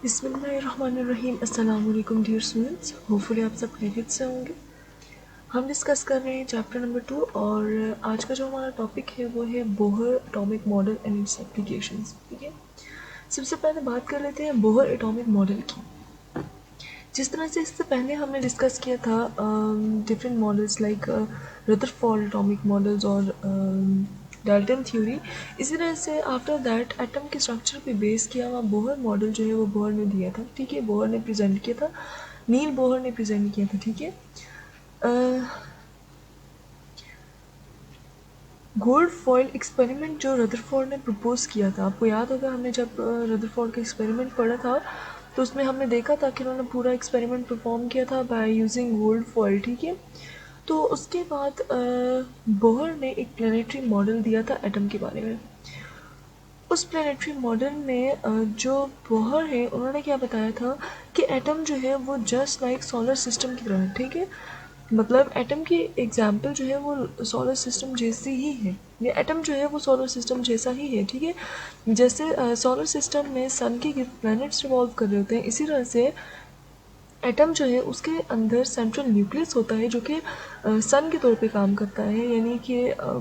बिस्मिल्लाहिर्रहमानिर्रहीम। अस्सलाम वालेकुम डियर स्टूडेंट्स, होपफुली आप सब खैरियत से होंगे। हम डिस्कस कर रहे हैं चैप्टर नंबर 2 और आज का जो हमारा टॉपिक है वो है Bohr atomic model and it's applications. ठीक है, सबसे पहले बात कर लेते हैं बोहर एटॉमिक मॉडल की। जिस तरह से इससे पहले हमने डिस्कस किया था different models like Rutherford atomic models और डाल्टन थ्योरी, इसी तरह से आफ्टर दैट एटम के स्ट्रक्चर पे बेस किया हुआ बोहर मॉडल जो है वो बोहर ने दिया था। ठीक है, बोहर ने प्रेजेंट किया था, नील बोहर ने प्रेजेंट किया था। ठीक है, गोल्ड फॉइल एक्सपेरिमेंट जो रदरफोर्ड ने प्रपोज किया था, आपको याद होगा हमने जब रदरफोर्ड का एक्सपेरिमेंट पढ़ा था तो उसमें हमने देखा था कि उन्होंने पूरा एक्सपेरिमेंट परफॉर्म किया था बाय यूजिंग गोल्ड फॉइल। ठीक है, तो उसके बाद बोहर ने एक प्लानिटरी मॉडल दिया था एटम के बारे में। उस प्लानिटरी मॉडल में जो बोहर है उन्होंने क्या बताया था कि एटम जो है वो जस्ट लाइक सोलर सिस्टम की तरह है। ठीक है, मतलब एटम की एग्जाम्पल जो है वो सोलर सिस्टम जैसी ही है, ये एटम जो है वो सोलर सिस्टम जैसा ही है। ठीक है, जैसे सोलर सिस्टम में सन के गिर्द प्लैनेट्स रिवॉल्व कर रहे होते हैं, इसी तरह से एटम जो है उसके अंदर सेंट्रल न्यूक्लियस होता है जो कि सन के तौर पे काम करता है, यानी कि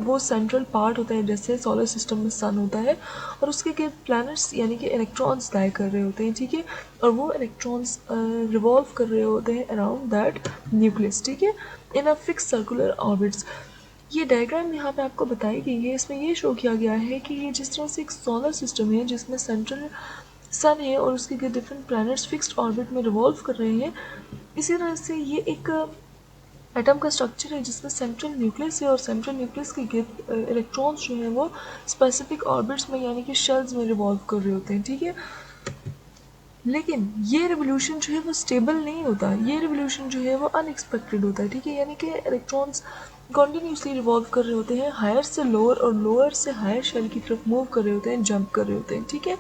वो सेंट्रल पार्ट होता है जैसे सोलर सिस्टम में सन होता है और उसके गिर्द प्लैनेट्स यानी कि इलेक्ट्रॉन्स लाई कर रहे होते हैं। ठीक है, और वो इलेक्ट्रॉन्स रिवॉल्व कर रहे होते हैं अराउंड दैट न्यूक्लियस। ठीक है, इन अ फिक्स सर्कुलर ऑर्बिट्स। ये डायग्राम यहाँ पे आपको बताई गई है, इसमें ये शो किया गया है कि ये जिस तरह से एक सोलर सिस्टम है जिसमें सेंट्रल सन है और उसके डिफरेंट प्लैनेट्स फिक्स्ड ऑर्बिट में रिवॉल्व कर रहे हैं, इसी तरह से ये एक एटम का स्ट्रक्चर है जिसमें सेंट्रल न्यूक्लियस है और सेंट्रल न्यूक्लियस के गिर्द इलेक्ट्रॉन्स जो हैं वो स्पेसिफिक ऑर्बिट्स में यानी कि शेल्स में रिवॉल्व कर रहे होते हैं। ठीक है, लेकिन ये रिवोल्यूशन जो है वो स्टेबल नहीं होता, ये रिवोल्यूशन जो है वो अनएक्सपेक्टेड होता है। ठीक है, यानी कि इलेक्ट्रॉन्स कॉन्टीन्यूसली रिवॉल्व कर रहे होते हैं, हायर से लोअर और लोअर से हायर शेल की तरफ मूव कर रहे होते हैं, जंप कर रहे होते हैं। ठीक है,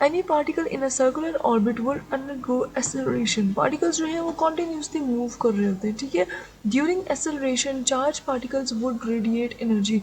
Any particle in a circular orbit would undergo acceleration. Particles जो है वो continuously move कर रहे होते हैं। ठीक है, during acceleration charged particles would radiate energy.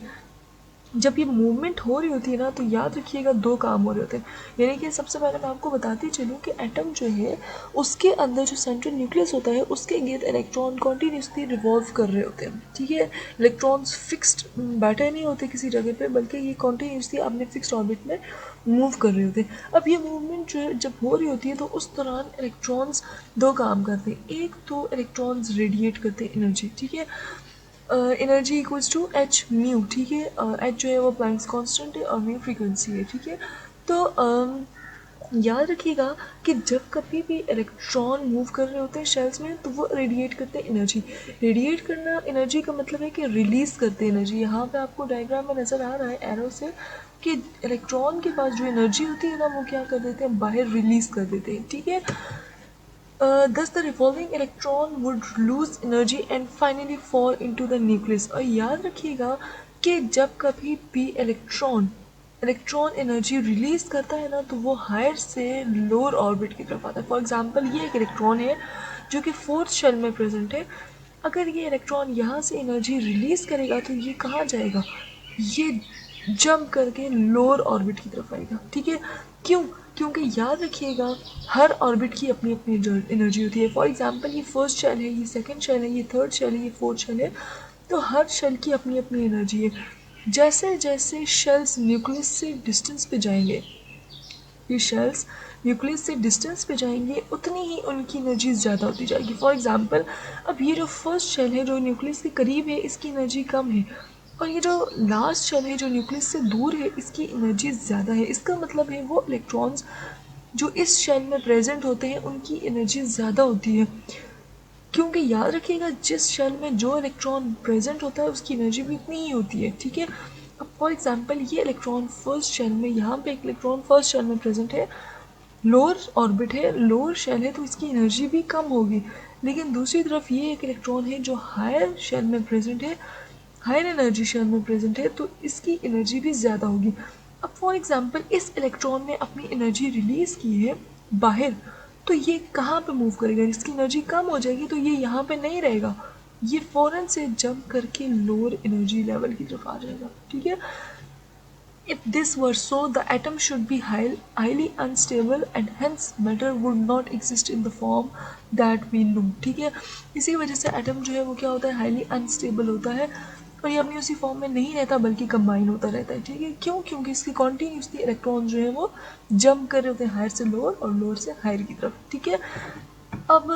जब ये मूवमेंट हो रही होती है ना तो याद रखिएगा दो काम हो रहे होते हैं, यानी कि सबसे पहले मैं आपको बताती चलूँ कि एटम जो है उसके अंदर जो सेंट्रल न्यूक्लियस होता है उसके गिर्द इलेक्ट्रॉन कॉन्टीन्यूसली रिवॉल्व कर रहे होते हैं। ठीक है, इलेक्ट्रॉन्स फिक्स्ड बैठे नहीं होते किसी जगह पे, बल्कि ये कॉन्टीन्यूसली अपने फिक्स्ड ऑर्बिट में मूव कर रहे होते हैं। अब ये मूवमेंट जो है जब हो रही होती है तो उस दौरान इलेक्ट्रॉन्स दो काम करते हैं, एक तो इलेक्ट्रॉन्स रेडिएट करते हैं एनर्जी। ठीक है, energy equals to h mu. ठीक है, एच जो है वो प्लैंक्स कांस्टेंट है और म्यू फ्रीक्वेंसी है। ठीक है, तो याद रखिएगा कि जब कभी भी इलेक्ट्रॉन मूव कर रहे होते हैं शेल्स में तो वो रेडिएट करते हैं एनर्जी। रेडिएट करना एनर्जी का मतलब है कि रिलीज़ करते हैं एनर्जी। यहाँ पे आपको डायग्राम में नज़र आ रहा है एरो से कि इलेक्ट्रॉन के पास जो एनर्जी होती है ना वो क्या कर देते हैं, बाहर रिलीज़ कर देते हैं। ठीक है, thus the revolving electron would lose energy and finally fall into the nucleus। और याद रखिएगा कि जब कभी भी इलेक्ट्रॉन एनर्जी रिलीज करता है ना तो वो हायर से लोअर ऑर्बिट की तरफ आता है। फॉर एग्जांपल ये एक इलेक्ट्रॉन है जो कि फोर्थ शेल में प्रेजेंट है, अगर ये इलेक्ट्रॉन यहाँ से एनर्जी रिलीज करेगा तो ये कहाँ जाएगा, ये जंप करके लोअर ऑर्बिट की तरफ आएगा। ठीक है, क्यों, क्योंकि याद रखिएगा हर ऑर्बिट की अपनी अपनी एनर्जी होती है। फॉर एग्जांपल ये फर्स्ट शेल है, ये सेकंड शेल है, ये थर्ड शेल है, ये फोर्थ शेल है, तो हर शेल की अपनी अपनी एनर्जी है। जैसे जैसे शेल्स न्यूक्लियस से डिस्टेंस पे जाएंगे, ये शेल्स न्यूक्लियस से डिस्टेंस पे जाएंगे उतनी ही उनकी एनर्जी ज़्यादा होती जाएगी। फॉर एग्जांपल अब ये जो फर्स्ट शेल है जो न्यूक्लियस के करीब है इसकी एनर्जी कम है, और ये जो लास्ट शेल है जो न्यूक्लियस से दूर है इसकी एनर्जी ज़्यादा है। इसका मतलब है वो इलेक्ट्रॉन्स जो इस शेल में प्रेजेंट होते हैं उनकी एनर्जी ज़्यादा होती है, क्योंकि याद रखिएगा जिस शेल में जो इलेक्ट्रॉन प्रेजेंट होता है उसकी एनर्जी भी इतनी ही होती है। ठीक है, अब फॉर एग्जांपल ये इलेक्ट्रॉन फर्स्ट शेल में, यहाँ पे एक इलेक्ट्रॉन फर्स्ट शेल में प्रेजेंट है, लोअर ऑर्बिट है, लोअर शेल है, तो इसकी एनर्जी भी कम होगी। लेकिन दूसरी तरफ ये एक इलेक्ट्रॉन है जो हायर शेल में प्रेजेंट है, हायर एनर्जी शेल में प्रेजेंट है, तो इसकी एनर्जी भी ज़्यादा होगी। अब फॉर एग्जांपल इस इलेक्ट्रॉन ने अपनी एनर्जी रिलीज़ की है बाहर, तो ये कहाँ पे मूव करेगा, इसकी एनर्जी कम हो जाएगी तो ये यहाँ पे नहीं रहेगा, ये फ़ौरन से जंप करके लोअर एनर्जी लेवल की तरफ आ जाएगा। ठीक है, If this were so, the atom should be highly unstable and hence matter would not exist in the form that we know. ठीक है, इसी वजह से एटम जो है वो क्या होता है, हाईली अनस्टेबल होता है और ये अपनी उसी फॉर्म में नहीं रहता बल्कि कंबाइन होता रहता है। ठीक है, क्यों? क्योंकि इसकी कॉन्टीन्यूसली इलेक्ट्रॉन जो है वो जंप कर रहे होते हैं हायर से लोअर और लोअर से हायर की तरफ। ठीक है, अब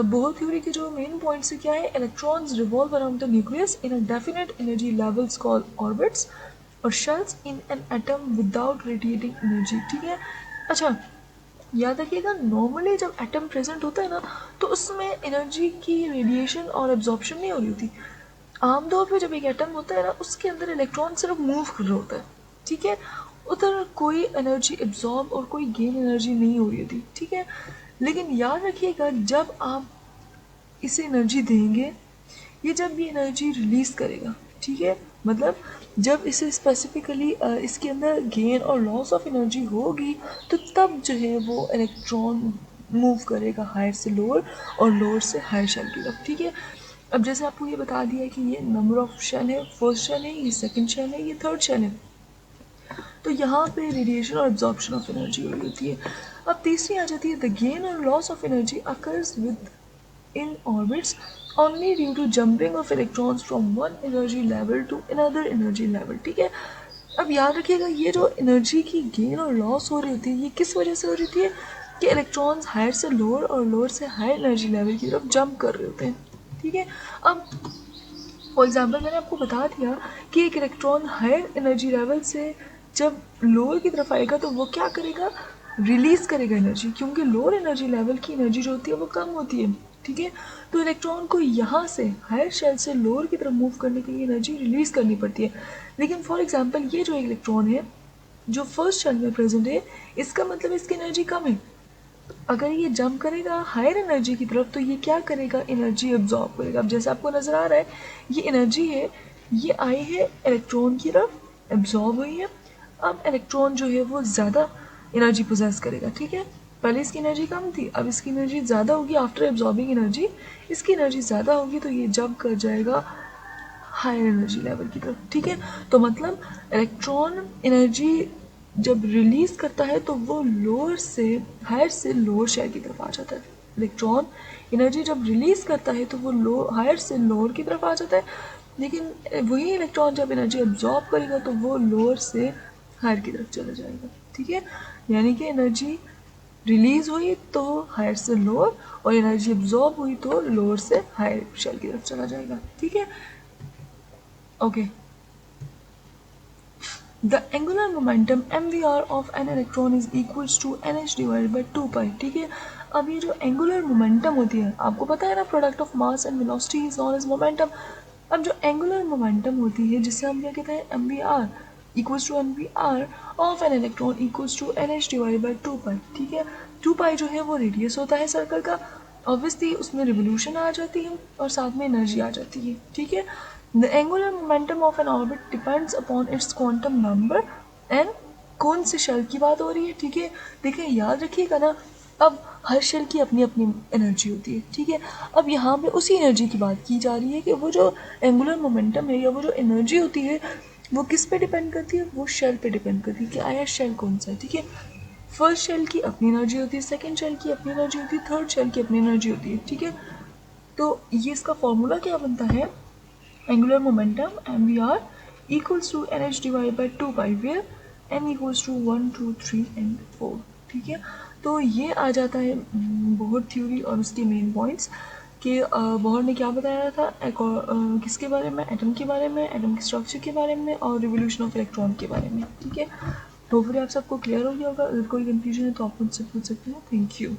बोहर थ्योरी के जो मेन पॉइंट्स है क्या है, electrons revolve around the nucleus in a definite energy levels called orbits और shells in an atom without radiating energy. ठीक है, अच्छा याद रखिएगा, नॉर्मली जब एटम प्रेजेंट होता है ना तो उसमें एनर्जी की रेडिएशन और एब्जॉर्प्शन नहीं हो रही होती। आमतौर पर जब एक एटम होता है ना उसके अंदर इलेक्ट्रॉन सिर्फ मूव कर रहा होता है। ठीक है, उधर कोई एनर्जी एब्जॉर्ब और कोई गेन एनर्जी नहीं हो रही होती। ठीक है, लेकिन याद रखिएगा जब आप इसे एनर्जी देंगे, ये जब भी एनर्जी रिलीज करेगा, ठीक है, मतलब जब इसे स्पेसिफिकली इसके अंदर गेन और लॉस ऑफ एनर्जी होगी तो तब जो है वो इलेक्ट्रॉन मूव करेगा हायर से लोअर और लोअर से हायर शेल की तरफ। ठीक है, अब जैसे आपको ये बता दिया कि ये नंबर ऑफ शेल है, फर्स्ट शेल है, ये सेकंड शेल है, ये थर्ड शेल है, तो यहाँ पे रेडिएशन और एब्जॉर्प्शन ऑफ एनर्जी हो रही होती है। अब तीसरी आ जाती है द गेन और loss of energy occurs with in orbits only due to jumping of electrons from one energy level to another energy level। ठीक है, अब याद रखिएगा ये जो एनर्जी की गेन और लॉस हो रही होती है ये किस वजह से हो रही थी कि इलेक्ट्रॉन्स हायर से लोअर और लोअर से हायर एनर्जी लेवल की तरफ जंप कर रहे होते हैं। ठीक है, अब फॉर एग्जांपल मैंने आपको बता दिया कि एक इलेक्ट्रॉन हायर एनर्जी लेवल से जब लोअर की तरफ आएगा तो वो क्या करेगा, रिलीज करेगा एनर्जी, क्योंकि लोअर एनर्जी लेवल की एनर्जी जो होती है वो कम होती है। ठीक है, तो इलेक्ट्रॉन को यहाँ से हायर शेल से लोअर की तरफ मूव करने के लिए एनर्जी रिलीज करनी पड़ती है। लेकिन फॉर एग्जांपल ये जो इलेक्ट्रॉन है जो फर्स्ट शेल में प्रेजेंट है, इसका मतलब इसकी एनर्जी कम है। अगर ये जंप करेगा हायर एनर्जी की तरफ तो ये क्या करेगा, एनर्जी एब्जॉर्ब करेगा। अब जैसे आपको नजर आ रहा है ये एनर्जी है, ये आई है इलेक्ट्रॉन की तरफ, एब्जॉर्ब हुई है। अब इलेक्ट्रॉन जो है वो ज़्यादा एनर्जी पोजेस करेगा। ठीक है, पहले इसकी एनर्जी कम थी, अब इसकी एनर्जी ज़्यादा होगी। आफ्टर एब्जॉर्बिंग एनर्जी इसकी एनर्जी ज़्यादा होगी तो ये जंप कर जाएगा हायर एनर्जी लेवल की तरफ। ठीक है, तो मतलब इलेक्ट्रॉन एनर्जी जब रिलीज करता है तो वो लोअर से हायर से लोअर शेल की तरफ आ जाता है। इलेक्ट्रॉन एनर्जी जब रिलीज करता है तो वो हायर से लोअर की तरफ आ जाता है, लेकिन वही इलेक्ट्रॉन जब एनर्जी एब्जॉर्ब करेगा तो वो लोअर से हायर की तरफ चला जाएगा। ठीक है, यानी कि एनर्जी रिलीज हुई तो हायर से लोअर और एनर्जी एब्जॉर्ब हुई तो लोअर से हायर शेल की तरफ चला जाएगा। ठीक है, okay. The angular momentum mvr of an electron is equals to nh divided by 2 pi। ठीक है, अब ये जो एंगुलर मोमेंटम होती है, आपको पता है ना product of mass and velocity is known as momentum. अब जो एंगुलर मोमेंटम होती है जिससे हम क्या कहते हैं, mvr equals to mvr of an electron equals to nh divided by 2 pi. ठीक है, 2 पाई जो है वो रेडियस होता है सर्कल का, ऑब्वियसली उसमें रिवोल्यूशन आ जाती है और साथ में एनर्जी आ जाती है। ठीक है, the angular momentum of N orbit depends upon its quantum number and कौन से शेल की बात हो रही है। ठीक है, देखिए याद रखिएगा ना, अब हर शेल की अपनी अपनी एनर्जी होती है। ठीक है, अब यहाँ पे उसी एनर्जी की बात की जा रही है कि वो जो एंगुलर मोमेंटम है या वो जो एनर्जी होती है वो किस पे डिपेंड करती है, वो शेल पे डिपेंड करती है कि आया शेल कौन सा है। ठीक है, फर्स्ट शेल की अपनी एनर्जी होती है, सेकंड शेल की अपनी एनर्जी होती है, थर्ड शेल की अपनी एनर्जी होती है। ठीक है, तो ये इसका फॉर्मूला क्या बनता है, angular momentum mvr equals to nh divide by 2 pi where n equals to 1 2 3 and 4। ठीक है, तो ये आ जाता है बोहर थ्योरी और उसके मेन पॉइंट्स कि बोहर ने क्या बताया था, किसके बारे में, एटम के बारे में, एटम के स्ट्रक्चर के बारे में और रिवोल्यूशन ऑफ इलेक्ट्रॉन के बारे में। ठीक है, तो फिर आप सबको क्लियर हो गया होगा। अगर कोई कंफ्यूजन है तो आप मुझसे पूछ सकते हैं। Thank you.